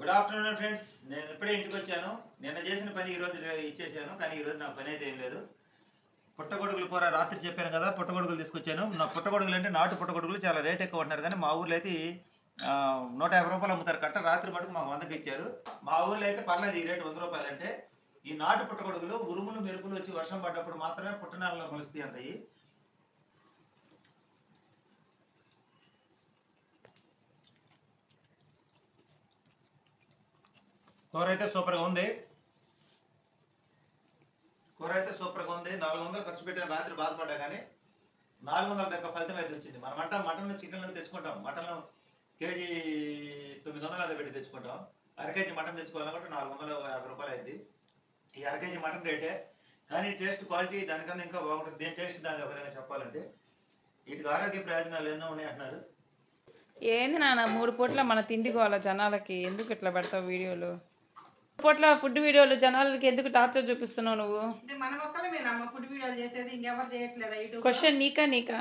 Good afternoon friends. నేను ఇప్పుడే ఇంటికి వచ్చాను. నిన్న చేసిన పని ఈ రోజు ఇచ్చేసాను, కానీ ఈ రోజు నాకు పని అయితే ఏం లేదు. పుట్టగొడుగుల కూర రాత్రి చెప్పాను కదా, పుట్టగొడుగులు తీసుకొచ్చాను. నా పుట్టగొడుగులు అంటే నాటు పుట్టగొడుగులు చాలా రేట్ ఎక్కువ ఉంటున్నారు, కానీ మా ఊర్లో అయితే 150 రూపాయలు అమ్ముతారు కట్ట. రాత్రి మటుకు మాకు 100కి ఇచ్చారు. మా ఊర్లో అయితే పర్లేదు, ఈ రేటు 100 రూపాయలు. అంటే ఈ నాటు పుట్టగొడుగులు ఉరుములు మెరుపులు వచ్చి వర్షం పడ్డప్పుడు మాత్రమే పుట్టనాలలో మొలుస్తాయి అంటాయి. కూర అయితే సూపర్గా ఉంది. 400 ఖర్చు పెట్టాను రాత్రి, బాధపడ్డా. కానీ 400 దాకా ఫలితం అయితే వచ్చింది. మనం మటన్ చికెన్ తెచ్చుకుంటాం. మటన్ కేజీ 900 అదే పెట్టి తెచ్చుకుంటాం. అర కేజీ మటన్ తెచ్చుకోవాలనుకుంటే 450 రూపాయలు అయింది. ఈ అర కేజీ మటన్ రేటే, కానీ టేస్ట్ క్వాలిటీ దానికన్నా ఇంకా బాగుంటుంది. దేని టేస్ట్ దాని ఒక విధంగా చెప్పాలంటే వీటికి ఆరోగ్య ప్రయోజనాలు ఎన్నో ఉన్నాయి అంటున్నారు. ఏంది నాన్న 3 పూట్ల మన తిండి కావాల జనాలకి? ఎందుకు ఇట్లా పెడతావు వీడియోలు? పూట్ల ఫుడ్ వీడియోలు జనాలకి ఎందుకు టార్చర్ చూపిస్తున్నావు నువ్వు? మన ఒక్కలమేనమ్మ ఫుడ్ వీడియోలు చేసేది, ఇంకెవరు చేయట్లేదా యూట్యూబ్? క్వశ్చన్ నీకా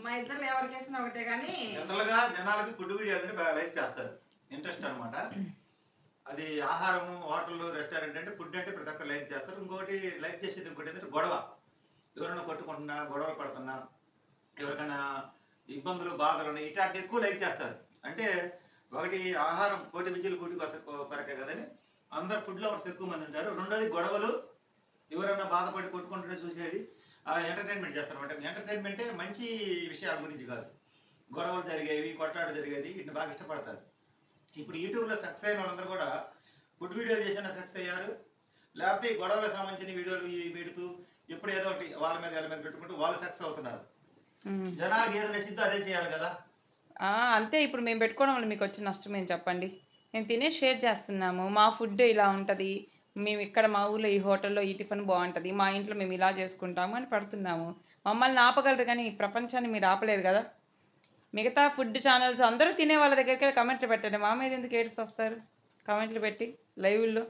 మా ఇద్దరు ఎవరికి వేసినా ఒకటే. కానీ జనరల్ గా జనాలకి ఫుడ్ వీడియోలు అంటే బాగా లైక్ చేస్తారు, ఇంట్రెస్ట్ అనమాట. అది ఆహారం, హోటల్, రెస్టారెంట్ అంటే ఫుడ్ అంటే ప్రతి ఒక్కరు లైక్ చేస్తారు. ఇంకోటి లైక్ చేసేది ఇంకోటి ఏంటంటే గొడవ. ఎవరైనా కొట్టుకుంటున్నా, గొడవలు పడుతున్నా, ఎవరికైనా ఇబ్బందులు, బాధలు ఇట్లాంటి ఎక్కువ లైక్ చేస్తారు. అంటే ఒకటి ఆహారం, కోటి విద్యలు కూటి కొరకే కదని అందరు ఫుడ్ లవర్స్ ఎక్కువ మంది ఉంటారు. రెండోది గొడవలు, ఎవరైనా బాధపడి కొట్టుకుంటుంటే చూసేది ఎంటర్టైన్మెంట్ చేస్తారు అనమాట. ఎంటర్టైన్మెంటే మంచి విషయాల గురించి కాదు, గొడవలు జరిగేవి, కొట్లాట జరిగేది వీటిని బాగా ఇష్టపడతారు. ఇప్పుడు యూట్యూబ్లో సక్సెస్ అయిన వాళ్ళందరూ కూడా ఫుడ్ వీడియోలు చేసినా సక్సెస్ అయ్యారు, లేకపోతే ఈ గొడవలకు సంబంధించిన వీడియోలు పెడుతూ ఎప్పుడు ఏదో ఒకటి వాళ్ళ మీద పెట్టుకుంటూ వాళ్ళు సక్సెస్ అవుతున్నారు. జనాలకు ఏదో నచ్చిందో అదే చేయాలి కదా. అంతే. ఇప్పుడు మేము పెట్టుకోవడం వల్ల మీకు వచ్చిన నష్టం ఏం చెప్పండి? మేము తినే షేర్ చేస్తున్నాము. మా ఫుడ్ ఇలా ఉంటుంది, మేము ఇక్కడ మా ఊళ్ళో ఈ హోటల్లో ఈ టిఫిన్ బాగుంటుంది, మా ఇంట్లో మేము ఇలా చేసుకుంటాము అని పడుతున్నాము. మమ్మల్ని ఆపగలరు, కానీ ఈ ప్రపంచాన్ని మీరు ఆపలేరు కదా. మిగతా ఫుడ్ ఛానల్స్ అందరూ తినే వాళ్ళ దగ్గరికి వెళ్ళి కమెంట్లు పెట్టండి. మా మీద ఎందుకు ఏడ్స్ వస్తారు? కమెంట్లు పెట్టి లైవ్లో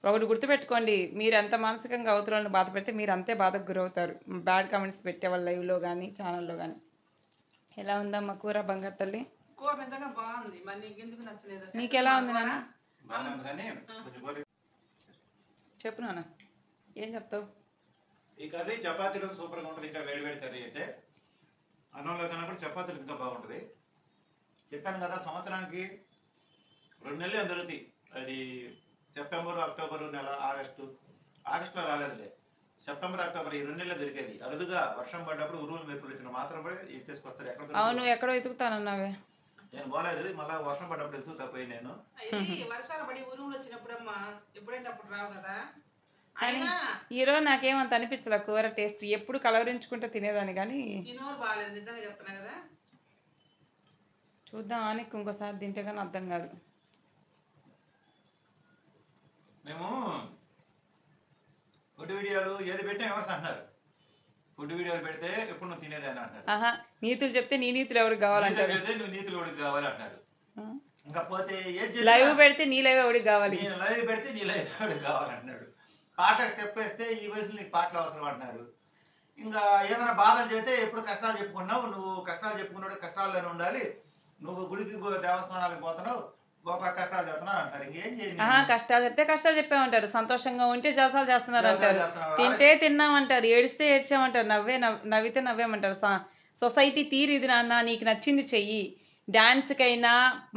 ఒకటి గుర్తుపెట్టుకోండి, మీరు ఎంత మానసికంగా అవతలను బాధ పెడితే మీరు అంతే బాధకు గురవుతారు. బ్యాడ్ కామెంట్స్ పెట్టేవాళ్ళు లైవ్లో కానీ ఛానల్లో కానీ. ఎలా ఉందమ్మా కూర బంగారు తల్లి? కూర నిజంగా బాగుంది. మరి నీకు ఎందుకు నచ్చలేదు? నీకు ఎలా ఉంది నాన్న? చెప్పు నాన్న, ఏం చెప్తావు? ఈ కర్రీ చపాతీలకు సూపర్గా ఉంటుంది. ఇంకా వేడి వేడి కర్రీ అయితే అన్నంలో కన్నా కూడా చపాతీలకు ఇంకా బాగుంటుంది. చెప్పాను కదా, సంవత్సరానికి 2 నెలలు దొరుకుతాయి. అది సెప్టెంబర్, అక్టోబర్ నెల, ఆగస్టులో రాలేదులే. సెప్టెంబర్, అక్టోబర్ ఈ 2 నెలలు దొరికేది. అరుదుగా వర్షం పడ్డప్పుడు ఉరువులు మెరుపులు వచ్చిన మాత్రం ఇది తీసుకొస్తారు. ఎక్కడ? అవును, ఎక్కడో ఎతుకుతానన్నావే. నేను పోలేదు, మళ్ళీ వర్షం పడ్డప్పుడు ఎత్తుకుతా పోయి నేను. వర్షాలు పడి ఉరువులు వచ్చినప్పుడమ్మా ఎప్పుడైతే అప్పుడు రావు కదా. ఈరోజు నాకేమంత అనిపించలే కూర టేస్ట్. ఎప్పుడు కలవరించుకుంటే తినేదాన్ని, కానీ బాగాలేదు నిజంగా చెప్తున్నా కదా. చూద్దాం ఆనికి ఇంకోసారి తింటే కానీ అర్థం కాదు. మేము ఫుడ్ వీడియోలు ఏది పెట్టా ఏమో అంటారు. ఫుడ్ వీడియోలు పెడితే ఎప్పుడు నువ్వు తినేదని అంటారు. నీతులు చెప్తే నీ నీతులు ఎవరికి కావాలంటారు. నువ్వు నీతులు ఎవరికి కావాలి అంటారు. ఇంకా పోతే లైవ్ పెడితే నీ లైవ్ ఎవరికి కావాలి, లైవ్ పెడితే నీ లైవ్ ఎవరికి కావాలంటున్నాడు. పాట స్టెప్ వేస్తే ఈ వయసులో నీకు పాటలు అవసరం అంటున్నారు. ఇంకా ఏదైనా బాధలు చేస్తే ఎప్పుడు కష్టాలు చెప్పుకున్నావు, నువ్వు కష్టాలు చెప్పుకున్నాడు కష్టాల్లోనే ఉండాలి, నువ్వు గుడికి దేవస్థానాలకు పోతున్నావు గొప్ప కష్టాలు చెప్తున్నావు అంటారు. ఇంకేం చేయాలి? కష్టాలు చెప్తే కష్టాలు చెప్పామంటారు, సంతోషంగా ఉంటే జలసాలు చేస్తున్నారు అంటారు, తింటే తిన్నామంటారు, ఏడిస్తే ఏడ్చామంటారు, నవ్వితే నవ్వేమంటారు. సొసైటీ తీరు ఇది నాన్న, నీకు నచ్చింది చెయ్యి. డాన్స్కైనా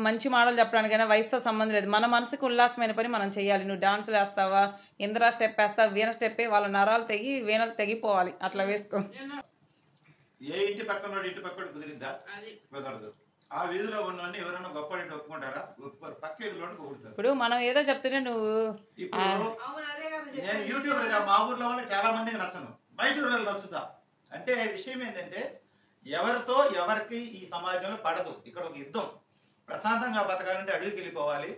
మంచి మాటలు చెప్పడానికైనా వయసుతో సంబంధం లేదు. మన మనసుకు ఉల్లాసమైన పని మనం చేయాలి. నువ్వు డాన్సులు వేస్తావా, ఇంద్రా స్టెప్ వేస్తావా, వీణ స్టెప్ వాళ్ళ నరాలు తెగి వీణలు తెగిపోవాలి, అట్లా వేసుకో. ఏ ఇంటి పక్కన ఇంటి పక్కన కుదిరిద్దా? కుదరదు. ఆ వీధిలో ఉన్నవన్నీ ఎవరైనా గొప్ప ఒప్పుకుంటారా? పక్క వీధిలోకి కొడుతారు. ఇప్పుడు మనం ఏదో చెప్తుంటే నువ్వు నేను యూట్యూబర్ గా మా ఊర్లో వాళ్ళు చాలా మందికి నచ్చను, బయట ఊళ్ళో నచ్చుతా. అంటే విషయం ఏంటంటే ఎవరితో ఎవరికి ఈ సమాజంలో పడదు. ఇక్కడ ఒక యుద్ధం. ప్రశాంతంగా బతకాలంటే అడవికి వెళ్ళిపోవాలి,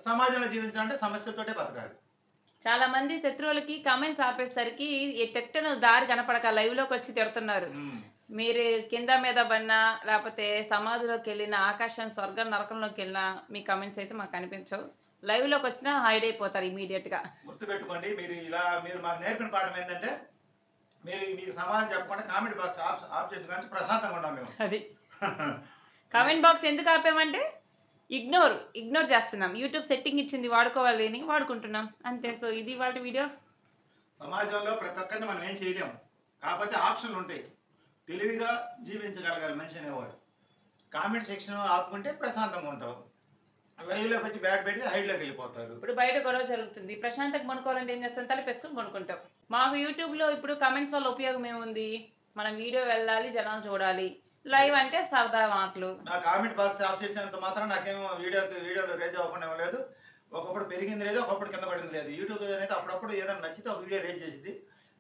సమాజంలో జీవించాలంటే సమస్యలతోటే బతకాలి. చాలా మంది శత్రువులకి కామెంట్స్ ఆపేసరికి తిట్టను దారి కనపడక లైవ్ లోకి వచ్చి తిడుతున్నారు. మీరు కింద మీద పడినా, లేకపోతే సమాధిలోకి వెళ్ళినా, ఆకాశం స్వర్గం నరకంలోకి వెళ్ళినా మీ కామెంట్స్ అయితే మాకు కనిపించవు. లైవ్ లోకి వచ్చినా హైడ్ అయిపోతారు ఇమీడియట్ గా. గుర్తుపెట్టుకోండి, మీరు మాకు నేర్పిన పాఠం ఏంటంటే మీకు సమాధానం చెప్పకుండా కామెంట్ బాక్స్ ఆఫ్ చేసిన కానీ ప్రశాంతంగా ఉన్నాం మేము. అది కామెంట్ బాక్స్ ఎందుకు ఆపామంటే ఇగ్నోర్ చేస్తున్నాం. యూట్యూబ్ సెట్టింగ్ ఇచ్చింది వాడుకోవాలి అని వాడుకుంటున్నాం అంతే. సో ఇది వాళ్ళ వీడియో. సమాజంలో ప్రతి ఒక్కరిని మనం ఏం చేయలేము, కాకపోతే ఆప్షన్లు ఉంటాయి. తెలివిగా జీవించగలగాలి మనిషి అనేవాడు. కామెంట్ సెక్షన్ ఆపుకుంటే ప్రశాంతంగా ఉంటావు, లైవ్లోకి వచ్చి బ్యాట్ పెడితే హైట్లోకి వెళ్ళిపోతారు. ఇప్పుడు బయట గొడవ జరుగుతుంది, ప్రశాంతంగా కొనుక్కోవాలంటే ఏం చేస్తాం, తలపేసుకొని కొనుక్కుంటాం. మాకు యూట్యూబ్లో ఇప్పుడు కమెంట్స్ వల్ల ఉపయోగం ఏముంది, మనం వీడియో వెళ్ళాలి, జనాలు చూడాలి. లైవ్ అంటే సరదా మాటలు. నా కామెంట్ బాక్స్ ఆఫ్ చేసినంత మాత్రం నాకేమో వీడియోలో రేజ్ అవ్వకుండా లేదు. ఒకప్పుడు పెరిగింది లేదు, ఒకప్పుడు కింద పడింది లేదు. యూట్యూబ్ అనేది అప్పుడప్పుడు ఏదైనా నచ్చితే ఒక వీడియో రేజ్ చేసింది,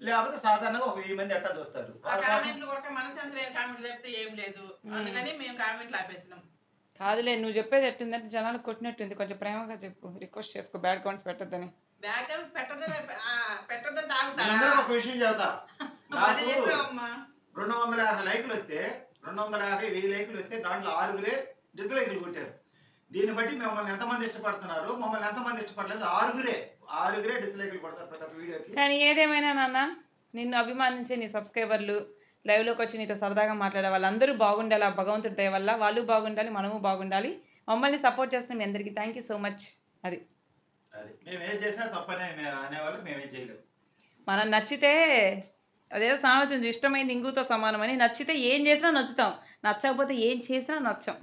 లేకపోతే సాధారణంగా ఒక 1000 మంది ఎట్టా చూస్తారు. కామెంట్లు కూడా మనసు లేని కామెంట్లు చెప్తే ఏం లేదు, అందుకని మేము కామెంట్లు ఆపేసినాం. కాదులే, నువ్వు చెప్పేది ఎట్టుందంటే జనాలు కొట్టినట్టుంది, కొంచెం ప్రేమగా చెప్పు, రిక్వెస్ట్ చేసుకో బ్యాడ్ కామెంట్స్ పెట్టద్దని. బ్యాడ్ కామెంట్స్ పెట్టొద్దంటే ఆగుతా. ఒక విషయం చెబుతా, నాకు 250 లైకులు వస్తే 250,000 లైకులు వస్తే దాంట్లో 6 డిస్లైకులు కొట్టారు. దీన్ని బట్టి మమ్మల్ని ఎంతమంది ఇష్టపడుతున్నారు, మమ్మల్ని ఎంతమంది ఇష్టపడలేదు. 6 డిస్లైకులు కొడతారు ప్రతి ఒక్క వీడియోకి. కానీ ఏదేమైనా నాన్న, నిన్ను అభిమానించే నీ సబ్స్క్రైబర్లు, లైవ్లోకి వచ్చి నీతో సరదాగా మాట్లాడే వాళ్ళందరూ బాగుండాలి. ఆ భగవంతుడి దయ వల్ల వాళ్ళు బాగుండాలి, మనము బాగుండాలి. మమ్మల్ని సపోర్ట్ చేస్తున్న మీ అందరికీ థ్యాంక్ యూ సో మచ్. అది మేము ఏం చేసినా తప్పనే అనేవాళ్ళు, మేమేం చేయలేము. మనం నచ్చితే అదేదో సామెత ఉంది, ఇష్టమైంది ఇంగుతో సమానం అని. నచ్చితే ఏం చేసినా నచ్చుతాం, నచ్చకపోతే ఏం చేసినా నచ్చం.